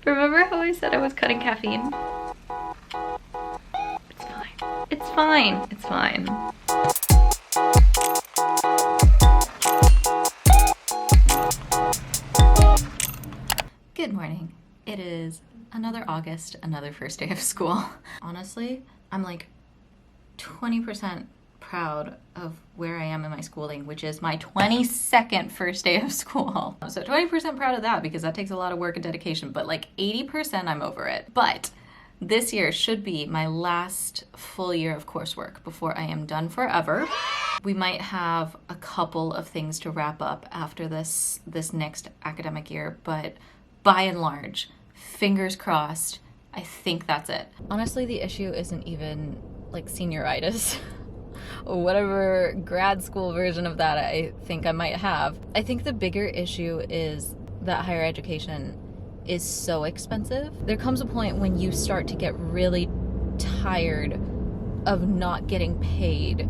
Remember how I said I was cutting caffeine? It's fine. It's fine. It's fine. Good morning. It is another August, another first day of school. Honestly, I'm like 20% proud of where I am in my schooling, which is my 22nd first day of school. So 20% proud of that because that takes a lot of work and dedication, but like 80% I'm over it. But this year should be my last full year of coursework before I am done forever. We might have a couple of things to wrap up after this next academic year, but by and large, fingers crossed, I think that's it. Honestly, the issue isn't even like senioritis or whatever grad school version of that I think I might have. I think the bigger issue is that higher education is so expensive. There comes a point when you start to get really tired of not getting paid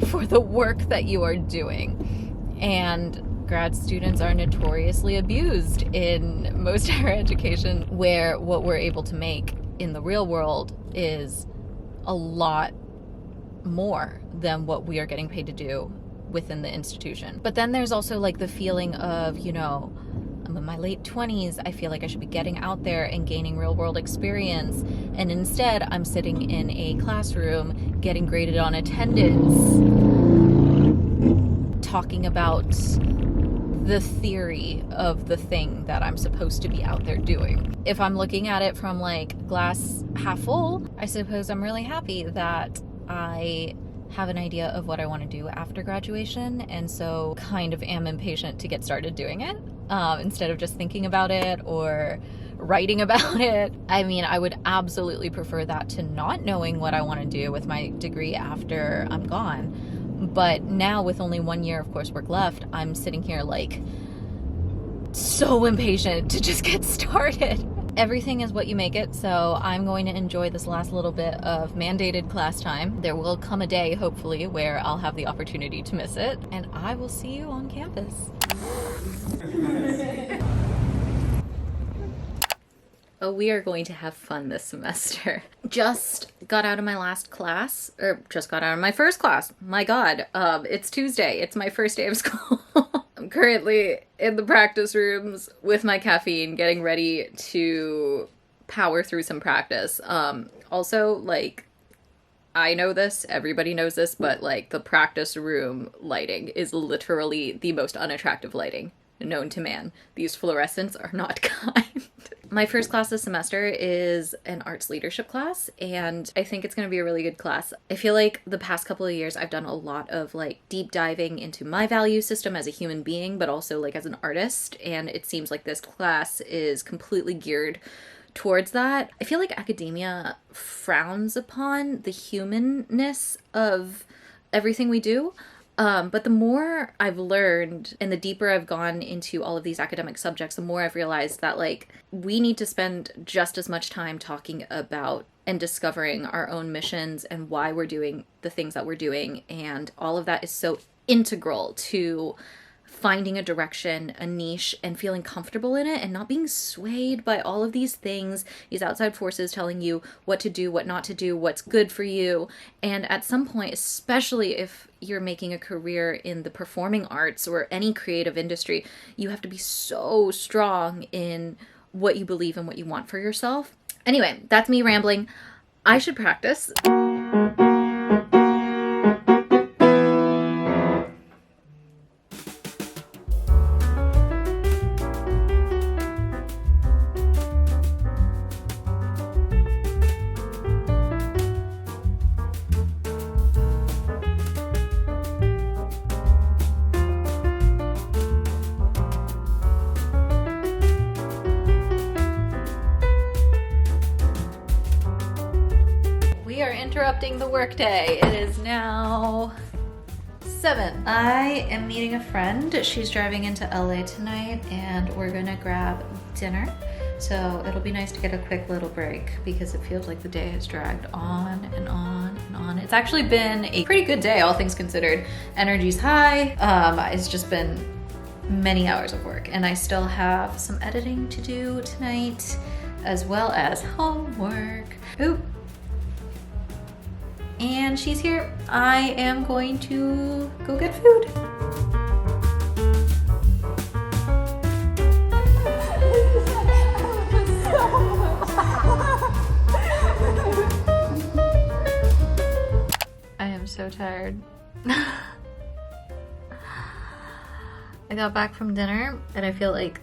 for the work that you are doing. And grad students are notoriously abused in most higher education, where what we're able to make in the real world is a lot more than what we are getting paid to do within the institution. But then there's also like the feeling of, you know, I'm in my late 20s, I feel like I should be getting out there and gaining real world experience. And instead, I'm sitting in a classroom getting graded on attendance, talking about the theory of the thing that I'm supposed to be out there doing. If I'm looking at it from like glass half full, I suppose I'm really happy that I have an idea of what I want to do after graduation, and so kind of am impatient to get started doing it instead of just thinking about it or writing about it. I mean, I would absolutely prefer that to not knowing what I want to do with my degree after I'm gone. But now with only 1 year of coursework left, I'm sitting here like so impatient to just get started. Everything is what you make it, so I'm going to enjoy this last little bit of mandated class time. There will come a day, hopefully, where I'll have the opportunity to miss it, and I will see you on campus. Oh, we are going to have fun this semester. Just got out of my last class, or just got out of my first class. My God, it's Tuesday. It's my first day of school. I'm currently in the practice rooms with my caffeine, getting ready to power through some practice. Also, like, I know this, everybody knows this, but like the practice room lighting is literally the most unattractive lighting known to man. These fluorescents are not kind. My first class this semester is an arts leadership class, and I think it's going to be a really good class. I feel like the past couple of years I've done a lot of like deep diving into my value system as a human being, but also like as an artist, and it seems like this class is completely geared towards that. I feel like academia frowns upon the humanness of everything we do. But the more I've learned and the deeper I've gone into all of these academic subjects, the more I've realized that like we need to spend just as much time talking about and discovering our own missions and why we're doing the things that we're doing. And all of that is so integral to finding a direction, a niche, and feeling comfortable in it and not being swayed by all of these things, these outside forces telling you what to do, what not to do, what's good for you. And at some point, especially if you're making a career in the performing arts or any creative industry, you have to be so strong in what you believe and what you want for yourself. Anyway, that's me rambling. I should practice. Interrupting the workday. It is now 7. I am meeting a friend. She's driving into LA tonight and we're gonna grab dinner. So it'll be nice to get a quick little break because it feels like the day has dragged on and on and on. It's actually been a pretty good day, all things considered. Energy's high. It's just been many hours of work and I still have some editing to do tonight. as well as homework. Ooh. And she's here. I am going to go get food. I am so tired. I got back from dinner and I feel like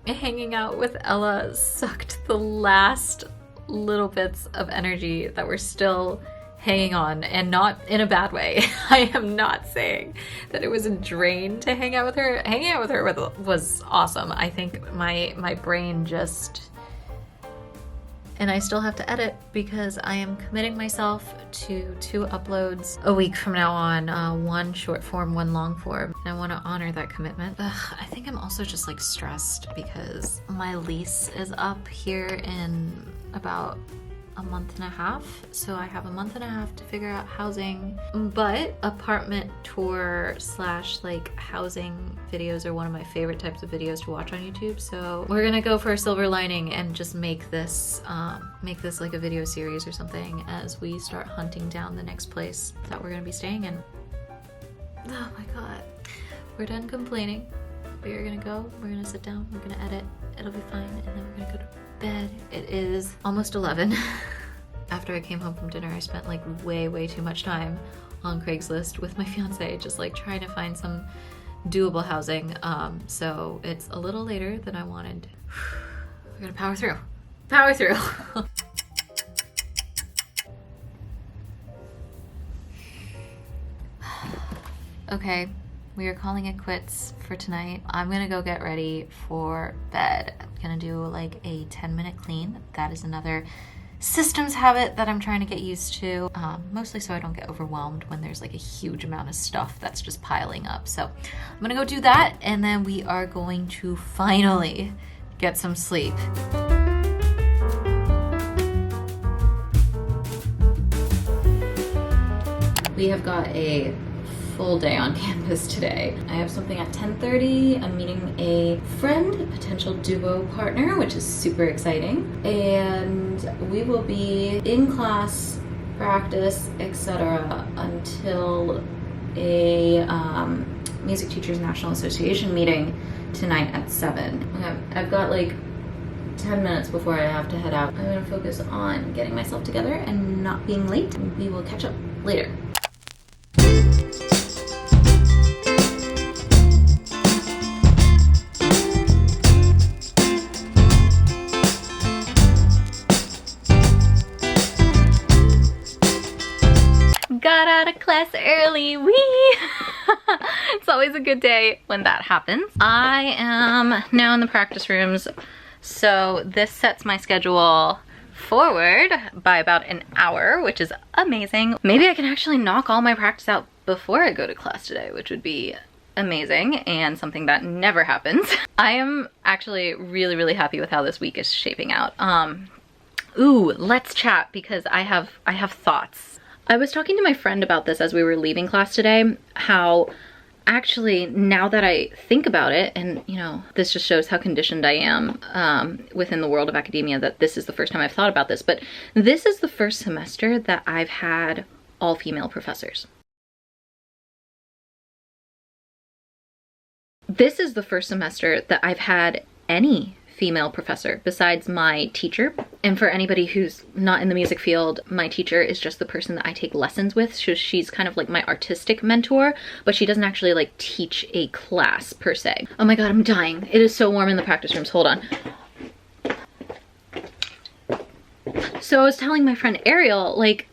hanging out with Ella sucked the last little bits of energy that were still hanging on, and not in a bad way. I am not saying that it was a drain to hang out with her. Hanging out with her was awesome. I think my brain just... And I still have to edit because I am committing myself to 2 uploads a week from now on, 1 short form, 1 long form. And I want to honor that commitment. I think I'm also just like stressed because my lease is up here in about a month and a half. So I have a month and a half to figure out housing, but apartment tour / like housing videos are one of my favorite types of videos to watch on YouTube. So we're gonna go for a silver lining and just make this like a video series or something as we start hunting down the next place that we're gonna be staying in. Oh my God, we're done complaining. We are gonna go, we're gonna sit down, we're gonna edit, it'll be fine, and then we're gonna go to bed. It is almost 11. After I came home from dinner, I spent like way too much time on Craigslist with my fiance, just like trying to find some doable housing. So it's a little later than I wanted. We're gonna power through. Power through. Okay. We are calling it quits for tonight. I'm gonna go get ready for bed. I'm gonna do like a 10-minute clean. That is another systems habit that I'm trying to get used to, mostly so I don't get overwhelmed when there's like a huge amount of stuff that's just piling up. So I'm gonna go do that, and then we are going to finally get some sleep. We have got a full day on campus today. I have something at 10:30. I'm meeting a friend, a potential duo partner, which is super exciting. And we will be in class, practice, etc. until a Music Teachers National Association meeting tonight at 7. Okay, I've got like 10 minutes before I have to head out. I'm gonna focus on getting myself together and not being late. We will catch up later. Got out of class early, wee! It's always a good day when that happens. I am now in the practice rooms, so this sets my schedule forward by about an hour, which is amazing. Maybe I can actually knock all my practice out before I go to class today, which would be amazing and something that never happens. I am actually really happy with how this week is shaping out. Ooh, let's chat because I have thoughts. I was talking to my friend about this as we were leaving class today, how actually now that I think about it, and you know, this just shows how conditioned I am within the world of academia, that this is the first time I've thought about this, but this is the first semester that I've had all female professors. This is the first semester that I've had any female professor besides my teacher. And for anybody who's not in the music field, my teacher is just the person that I take lessons with. So she's kind of like my artistic mentor, but she doesn't actually like teach a class per se. Oh my God, I'm dying. It is so warm in the practice rooms. Hold on. So I was telling my friend Ariel, like,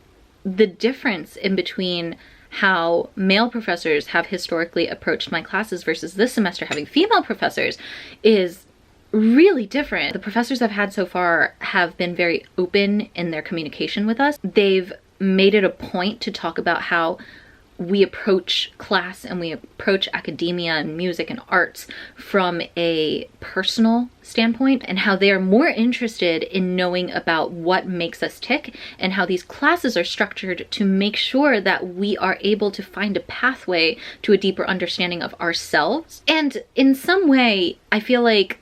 the difference in between how male professors have historically approached my classes versus this semester having female professors is really different. The professors I've had so far have been very open in their communication with us. They've made it a point to talk about how we approach class and we approach academia and music and arts from a personal standpoint, and how they are more interested in knowing about what makes us tick and how these classes are structured to make sure that we are able to find a pathway to a deeper understanding of ourselves. And in some way, I feel like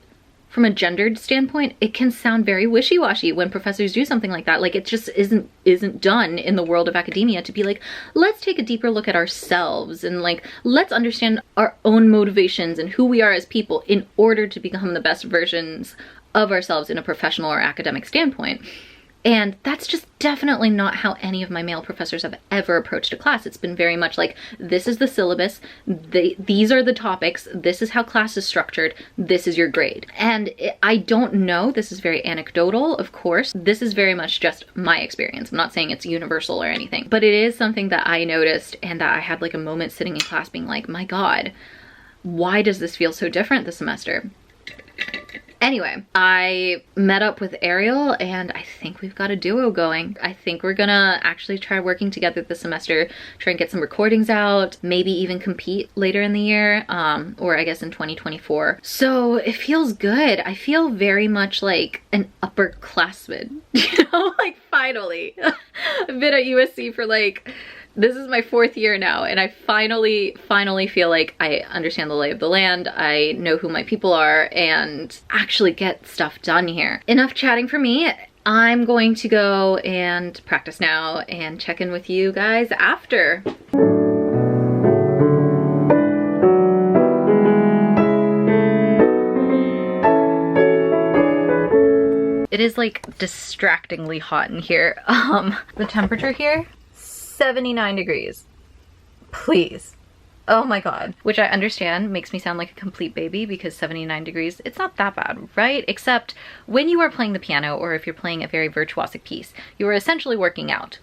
from a gendered standpoint, it can sound very wishy-washy when professors do something like that. Like, it just isn't done in the world of academia to be like, let's take a deeper look at ourselves and like, let's understand our own motivations and who we are as people in order to become the best versions of ourselves in a professional or academic standpoint. And that's just definitely not how any of my male professors have ever approached a class. It's been very much like, this is the syllabus, these are the topics, this is how class is structured, this is your grade. And I don't know, this is very anecdotal, of course. This is very much just my experience. I'm not saying it's universal or anything, but it is something that I noticed and that I had like a moment sitting in class being like, my God, why does this feel so different this semester? Anyway, I met up with Ariel and I think we've got a duo going. I think we're gonna actually try working together this semester, try and get some recordings out, maybe even compete later in the year, or I guess in 2024. So it feels good. I feel very much like an upperclassman, you know, like finally. I've been at USC for like, this is my 4th year now, and I finally feel like I understand the lay of the land, I know who my people are, and actually get stuff done here. Enough chatting for me. I'm going to go and practice now and check in with you guys after. It is like distractingly hot in here. The temperature here, 79 degrees. Please. Oh my God. Which I understand makes me sound like a complete baby because 79 degrees, it's not that bad, right? Except when you are playing the piano or if you're playing a very virtuosic piece, you are essentially working out.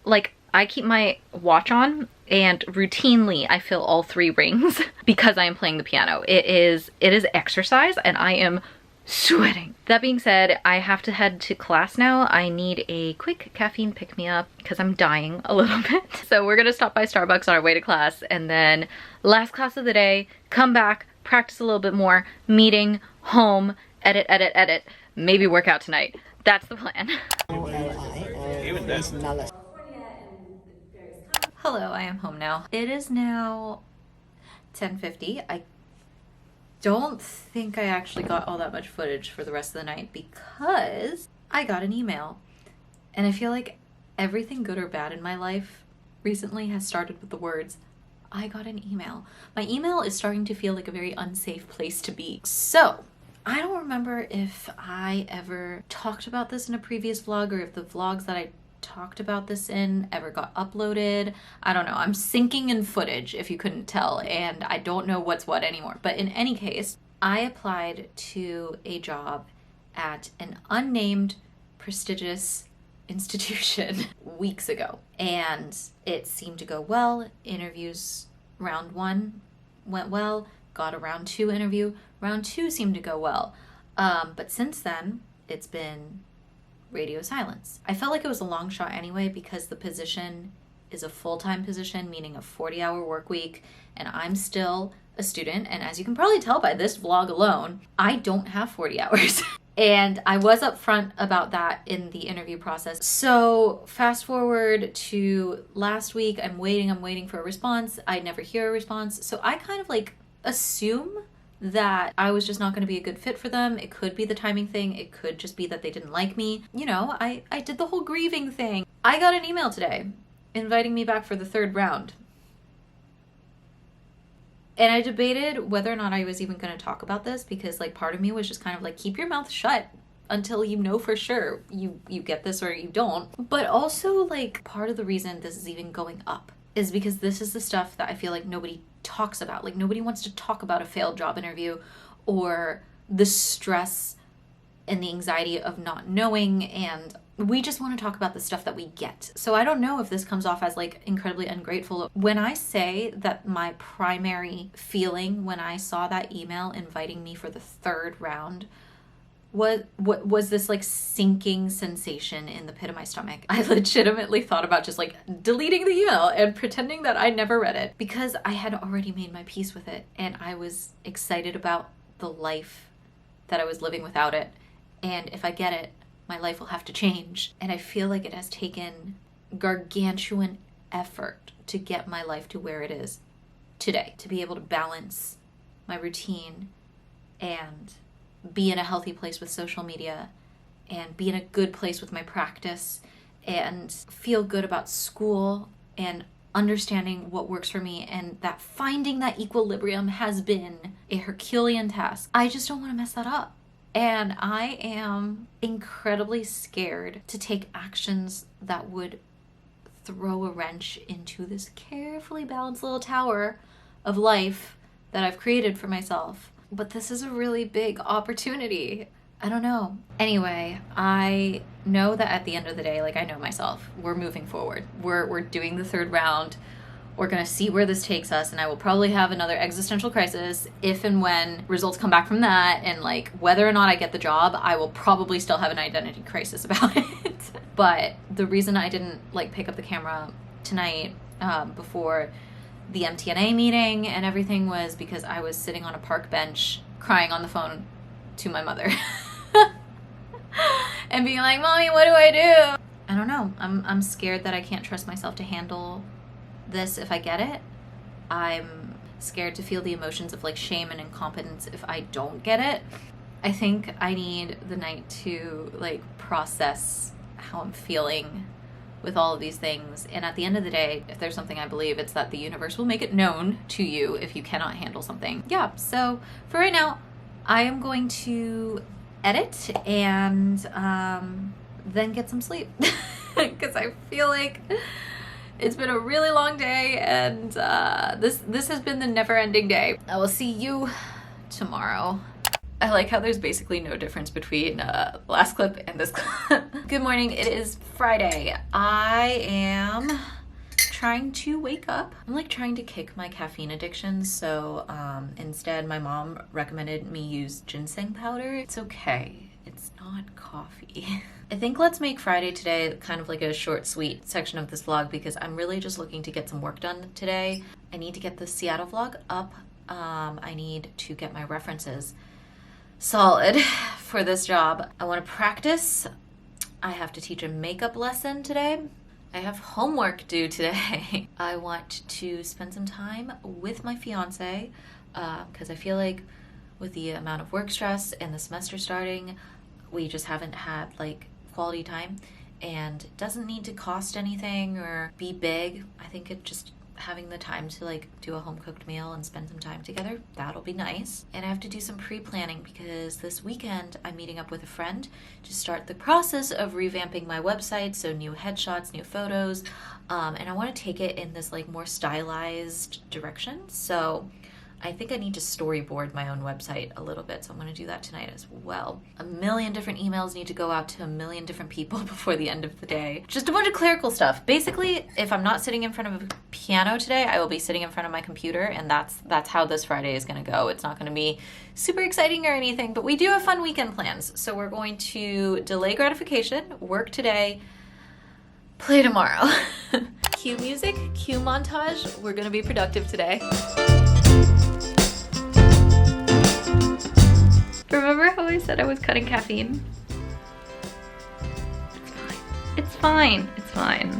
Like, I keep my watch on and routinely I feel all 3 rings because I am playing the piano. It is exercise and I am sweating. That being said, I have to head to class now. I need a quick caffeine pick-me-up because I'm dying a little bit. So we're gonna stop by Starbucks on our way to class and then last class of the day, come back, practice a little bit more, meeting, home, edit, maybe work out tonight. That's the plan. Hello, I am home now. It is now 10:50. I don't think I actually got all that much footage for the rest of the night because I got an email. And I feel like everything good or bad in my life recently has started with the words, I got an email. My email is starting to feel like a very unsafe place to be. So, I don't remember if I ever talked about this in a previous vlog or if the vlogs that I talked about this in ever got uploaded. I don't know. I'm sinking in footage if you couldn't tell, and I don't know what's what anymore. But in any case, I applied to a job at an unnamed prestigious institution weeks ago, and it seemed to go well. Interviews round 1 went well, got a round 2 interview. Round 2 seemed to go well. But since then, it's been radio silence. I felt like it was a long shot anyway because the position is a full-time position, meaning a 40-hour work week, and I'm still a student, and as you can probably tell by this vlog alone, I don't have 40 hours. And I was upfront about that in the interview process. So fast forward to last week, I'm waiting for a response. I never hear a response. So I kind of like assume that I was just not going to be a good fit for them. It could be the timing thing. It could just be that they didn't like me. You know, I did the whole grieving thing. I got an email today inviting me back for the 3rd round. And I debated whether or not I was even going to talk about this because like part of me was just kind of like, keep your mouth shut until you know for sure you get this or you don't. But also like part of the reason this is even going up is because this is the stuff that I feel like nobody talks about. Like nobody wants to talk about a failed job interview or the stress and the anxiety of not knowing, and we just want to talk about the stuff that we get. So I don't know if this comes off as like incredibly ungrateful. When I say that my primary feeling when I saw that email inviting me for the 3rd round was this like sinking sensation in the pit of my stomach. I legitimately thought about just like deleting the email and pretending that I never read it because I had already made my peace with it and I was excited about the life that I was living without it. And if I get it, my life will have to change. And I feel like it has taken gargantuan effort to get my life to where it is today, to be able to balance my routine and be in a healthy place with social media and be in a good place with my practice and feel good about school and understanding what works for me, and that finding that equilibrium has been a Herculean task. I just don't want to mess that up. And I am incredibly scared to take actions that would throw a wrench into this carefully balanced little tower of life that I've created for myself. But this is a really big opportunity. I don't know. Anyway, I know that at the end of the day, like, I know myself, we're moving forward. We're doing the third round. We're gonna see where this takes us, and I will probably have another existential crisis if and when results come back from that, and like whether or not I get the job, I will probably still have an identity crisis about it. But the reason I didn't like pick up the camera tonight before the MTNA meeting and everything was because I was sitting on a park bench crying on the phone to my mother. And being like, Mommy, what do I do? I don't know. I'm scared that I can't trust myself to handle this if I get it. I'm scared to feel the emotions of like shame and incompetence if I don't get it. I think I need the night to like process how I'm feeling with all of these things. And at the end of the day, if there's something I believe, it's that the universe will make it known to you if you cannot handle something. Yeah, so for right now, I am going to edit and then get some sleep because I feel like it's been a really long day, and this has been the never-ending day. I will see you tomorrow. I like how there's basically no difference between last clip and this clip. Good morning, it is Friday. I am trying to wake up. I'm like trying to kick my caffeine addiction, so instead my mom recommended me use ginseng powder. It's okay, it's not coffee. I think let's make Friday today kind of like a short, sweet section of this vlog because I'm really just looking to get some work done today. I need to get the Seattle vlog up. I need to get my references solid for this job. I want to practice. I have to teach a makeup lesson today. I have homework due today. I want to spend some time with my fiance because I feel like with the amount of work stress and the semester starting, we just haven't had like quality time, and it doesn't need to cost anything or be big. I think it just having the time to like do a home cooked meal and spend some time together, that'll be nice. And I have to do some pre-planning because this weekend I'm meeting up with a friend to start the process of revamping my website, so new headshots, new photos, and I want to take it in this like more stylized direction. So I think I need to storyboard my own website a little bit, so I'm going to do that tonight as well. A million different emails need to go out to a million different people before the end of the day. Just a bunch of clerical stuff. Basically, if I'm not sitting in front of a piano today, I will be sitting in front of my computer, and that's how this Friday is going to go. It's not going to be super exciting or anything, but we do have fun weekend plans. So we're going to delay gratification, work today, play tomorrow. Cue music, cue montage. We're going to be productive today. Remember how I said I was cutting caffeine? It's fine. It's fine.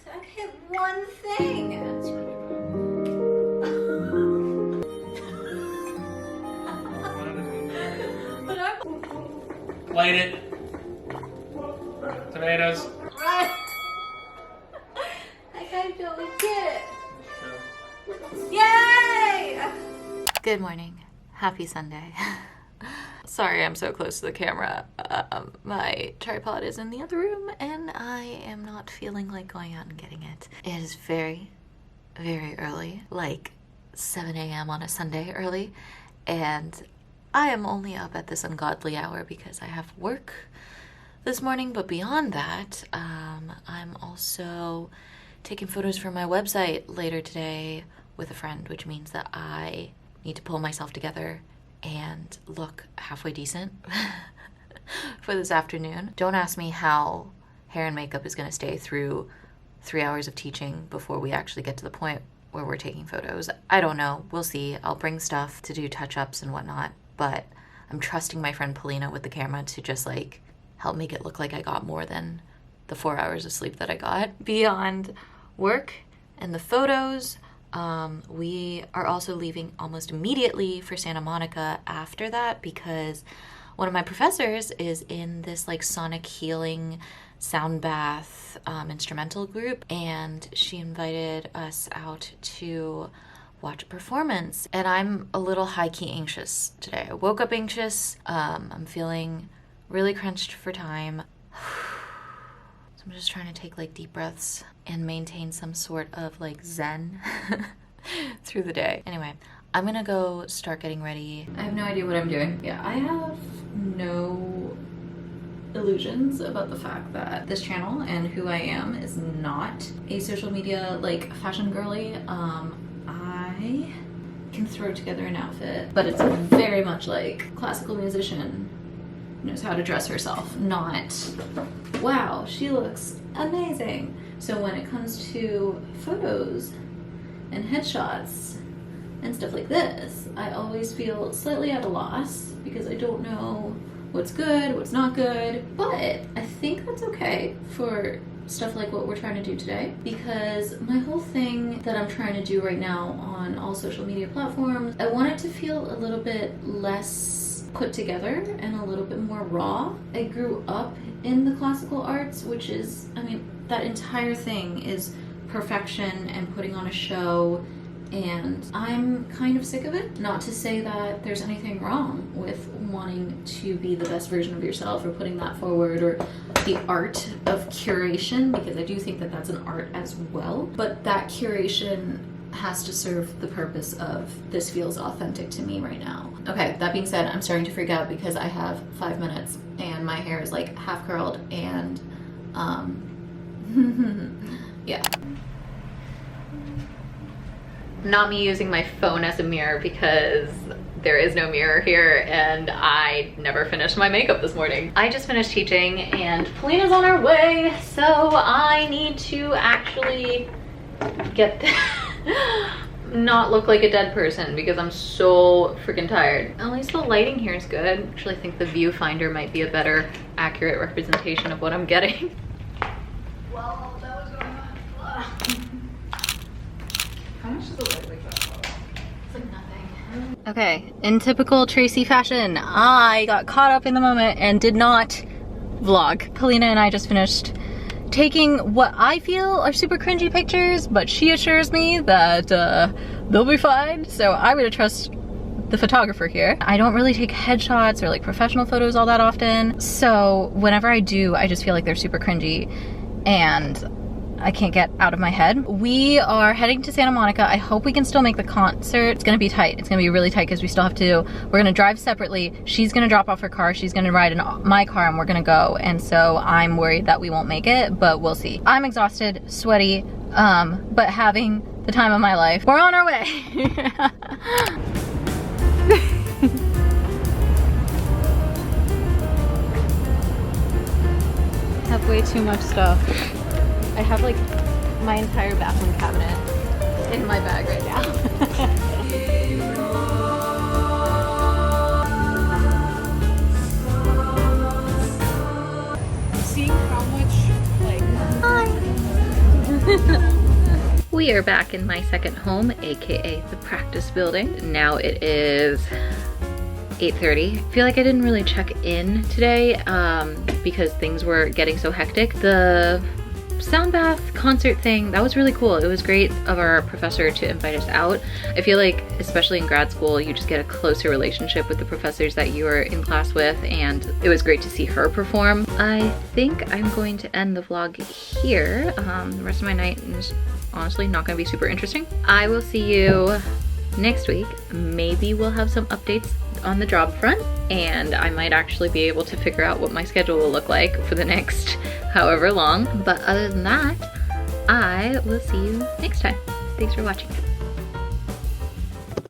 I hit one thing. Light it. Tomatoes. Right. I gotta go and get it. Yay! Good morning. Happy Sunday. Sorry I'm so close to the camera. My tripod is in the other room and I am not feeling like going out and getting it. It is very, very early, like 7 a.m. on a Sunday early, and I am only up at this ungodly hour because I have work this morning, but beyond that, I'm also taking photos for my website later today with a friend, which means that I need to pull myself together and look halfway decent for this afternoon. Don't ask me how hair and makeup is going to stay through 3 hours of teaching before we actually get to the point where we're taking photos. I don't know, we'll see. I'll bring stuff to do touch-ups and whatnot, but I'm trusting my friend Polina with the camera to just like help make it look like I got more than the 4 hours of sleep that I got. Beyond work and the photos, we are also leaving almost immediately for Santa Monica after that because one of my professors is in this like sonic healing sound bath instrumental group, and she invited us out to watch a performance, and I'm a little high-key anxious today. I woke up anxious. I'm feeling really crunched for time. So I'm just trying to take like deep breaths and maintain some sort of like zen through the day. Anyway, I'm gonna go start getting ready. I have no idea what I'm doing. Yeah, I have no illusions about the fact that this channel and who I am is not a social media like fashion girly. I can throw together an outfit, but it's very much like classical musician knows how to dress herself, not wow, she looks amazing. So when it comes to photos and headshots and stuff like this, I always feel slightly at a loss because I don't know what's good, what's not good, but I think that's okay for stuff like what we're trying to do today, because my whole thing that I'm trying to do right now on all social media platforms, I want it to feel a little bit less put together and a little bit more raw. I grew up in the classical arts, which is, I mean, that entire thing is perfection and putting on a show, and I'm kind of sick of it. Not to say that there's anything wrong with wanting to be the best version of yourself or putting that forward, or the art of curation, because I do think that that's an art as well, but that curation has to serve the purpose of this feels authentic to me right now. Okay, that being said, I'm starting to freak out because I have 5 minutes and my hair is like half curled and yeah. Not me using my phone as a mirror because there is no mirror here and I never finished my makeup this morning. I just finished teaching and Polina's on her way, so I need to actually get not look like a dead person because I'm so freaking tired. At least the lighting here is good. I actually think the viewfinder might be a better accurate representation of what I'm getting. Well, that was going on. How much does the light like that photo? It's like nothing. Okay, in typical Tracy fashion, I got caught up in the moment and did not vlog. Polina and I just finished taking what I feel are super cringy pictures, but she assures me that they'll be fine, so I'm gonna trust the photographer here. I don't really take headshots or like professional photos all that often, so whenever I do, I just feel like they're super cringy and I can't get out of my head. We are heading to Santa Monica. I hope we can still make the concert. It's gonna be tight. It's gonna be really tight because we still have to, we're gonna drive separately. She's gonna drop off her car. She's gonna ride in my car and we're gonna go. And so I'm worried that we won't make it, but we'll see. I'm exhausted, sweaty, but having the time of my life. We're on our way. Have way too much stuff. I have like my entire bathroom cabinet in my bag right now. Seeing how much like We are back in my second home, aka the practice building. Now it is 8:30. I feel like I didn't really check in today because things were getting so hectic. The sound bath concert thing, that was really cool. It was great of our professor to invite us out. I feel like, especially in grad school, you just get a closer relationship with the professors that you are in class with, and it was great to see her perform. I think I'm going to end the vlog here. The rest of my night is honestly not going to be super interesting. I will see you next week. Maybe we'll have some updates on the job front, and I might actually be able to figure out what my schedule will look like for the next however long. But other than that, I will see you next time. Thanks for watching.